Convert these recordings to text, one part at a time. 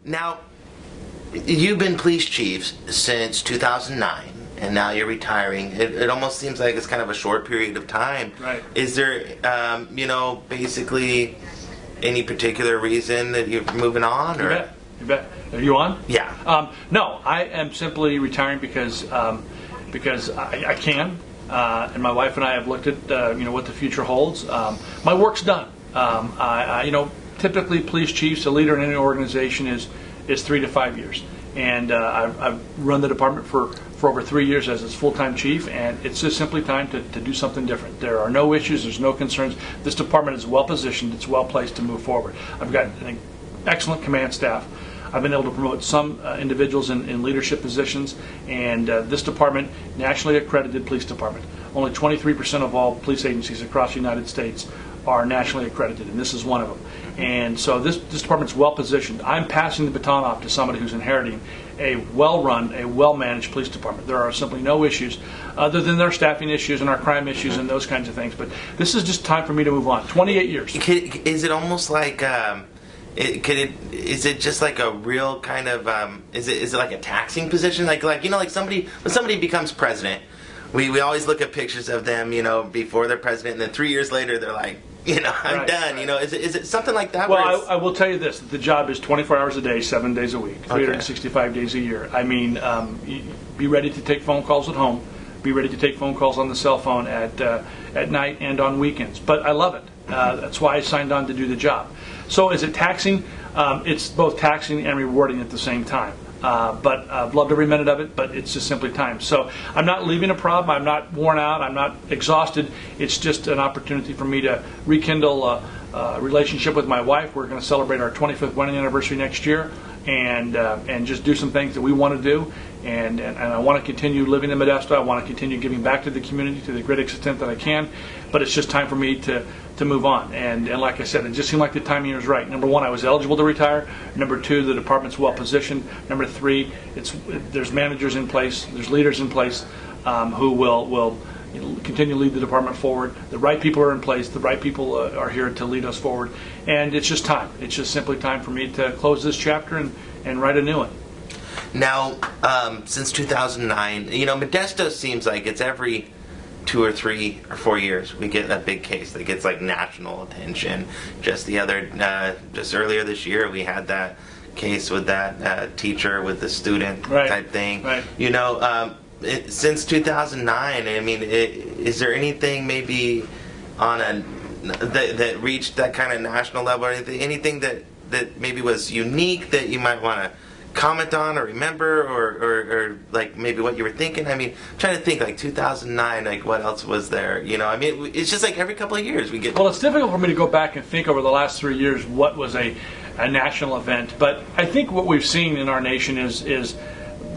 Now, you've been police chief since 2009, and now you're retiring. It almost seems like it's kind of a short period of time. Right. Is there, basically any particular reason that you're moving on? You bet. You bet. Are you on? Yeah. No, I am simply retiring because I can, and my wife and I have looked at what the future holds. My work's done. Typically police chiefs, a leader in any organization is 3 to 5 years, and I've run the department for over 3 years as its full-time chief, and it's just simply time to do something different. There are no issues, there's no concerns. This department is well positioned, it's well placed to move forward. I've got an excellent command staff. I've been able to promote some individuals in leadership positions, and this department, nationally accredited police department. Only 23% of all police agencies across the United States are nationally accredited, and this is one of them. And so this department's well positioned. I'm passing the baton off to somebody who's inheriting a well-run, a well-managed police department. There are simply no issues other than their staffing issues and our crime issues and those kinds of things. But this is just time for me to move on. 28 years. Is it almost like... is it just like a real kind of is it like a taxing position, like somebody, when somebody becomes president, we always look at pictures of them before they're president, and then 3 years later they're like, I'm done. Right. Is it something like that? Well, I will tell you this: the job is 24 hours a day, 7 days a week, 365 days a year. I mean, be ready to take phone calls at home, be ready to take phone calls on the cell phone at night and on weekends. But I love it. That's why I signed on to do the job. So is it taxing? It's both taxing and rewarding at the same time. But I've loved every minute of it, but it's just simply time. So I'm not leaving a problem. I'm not worn out. I'm not exhausted. It's just an opportunity for me to rekindle a relationship with my wife. We're going to celebrate our 25th wedding anniversary next year, and just do some things that we want to do. And I want to continue living in Modesto. I want to continue giving back to the community to the greatest extent that I can. But it's just time for me to move on. And like I said, it just seemed like the timing was right. Number one, I was eligible to retire. Number two, the department's well positioned. Number three, there's managers in place, there's leaders in place who will continue to lead the department forward. The right people are in place. The right people are here to lead us forward. And it's just time. It's just simply time for me to close this chapter and write a new one. Now, since 2009, Modesto seems like it's every 2 or 3 or 4 years we get a big case that gets like national attention. Just earlier this year, we had that case with that teacher with the student type thing. Right. Since 2009, I mean, is there anything maybe on that reached that kind of national level, or anything that maybe was unique that you might want to comment on or remember, or like maybe what you were thinking? I mean, I'm trying to think, like 2009, like what else was there? I mean, it's just like every couple of years we get... Well, it's difficult for me to go back and think over the last 3 years what was a national event, but I think what we've seen in our nation is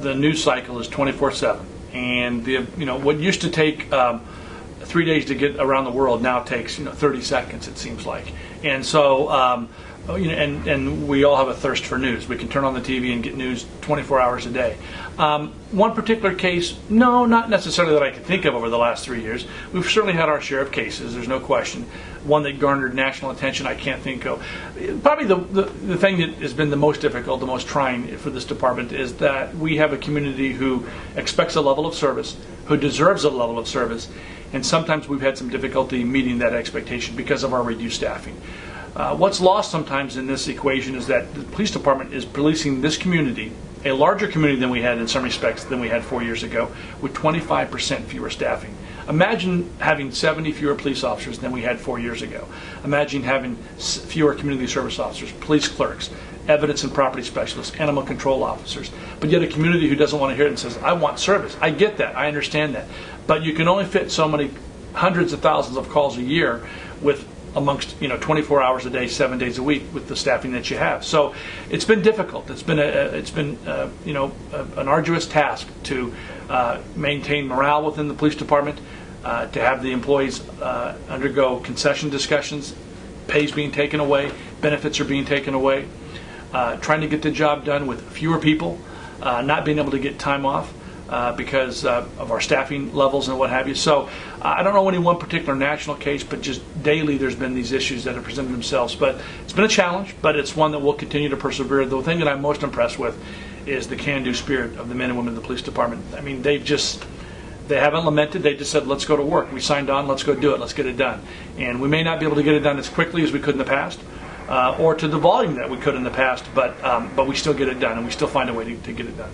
the news cycle is 24/7, and what used to take 3 days to get around the world now takes 30 seconds, it seems like. And so and we all have a thirst for news. We can turn on the TV and get news 24 hours a day. One particular case, no, not necessarily that I can think of over the last 3 years. We've certainly had our share of cases, there's no question. One that garnered national attention, I can't think of. Probably the thing that has been the most difficult, the most trying for this department is that we have a community who expects a level of service, who deserves a level of service, and sometimes we've had some difficulty meeting that expectation because of our reduced staffing. What's lost sometimes in this equation is that the police department is policing this community, a larger community than we had in some respects than we had 4 years ago, with 25% fewer staffing. Imagine having 70 fewer police officers than we had 4 years ago. Imagine having fewer community service officers, police clerks, evidence and property specialists, animal control officers. But yet a community who doesn't want to hear it and says, I want service. I get that. I understand that. But you can only fit so many hundreds of thousands of calls a year with amongst 24 hours a day, 7 days a week with the staffing that you have. So it's been difficult. It's been an arduous task to maintain morale within the police department, to have the employees undergo concession discussions, pay's being taken away, benefits are being taken away, trying to get the job done with fewer people, not being able to get time off. because of our staffing levels and what have you. So I don't know any one particular national case, but just daily there's been these issues that have presented themselves. But it's been a challenge, but it's one that we'll continue to persevere. The thing that I'm most impressed with is the can-do spirit of the men and women of the police department. I mean, they haven't lamented. They just said, let's go to work. We signed on, let's go do it, let's get it done. And we may not be able to get it done as quickly as we could in the past, or to the volume that we could in the past, but we still get it done, and we still find a way to get it done.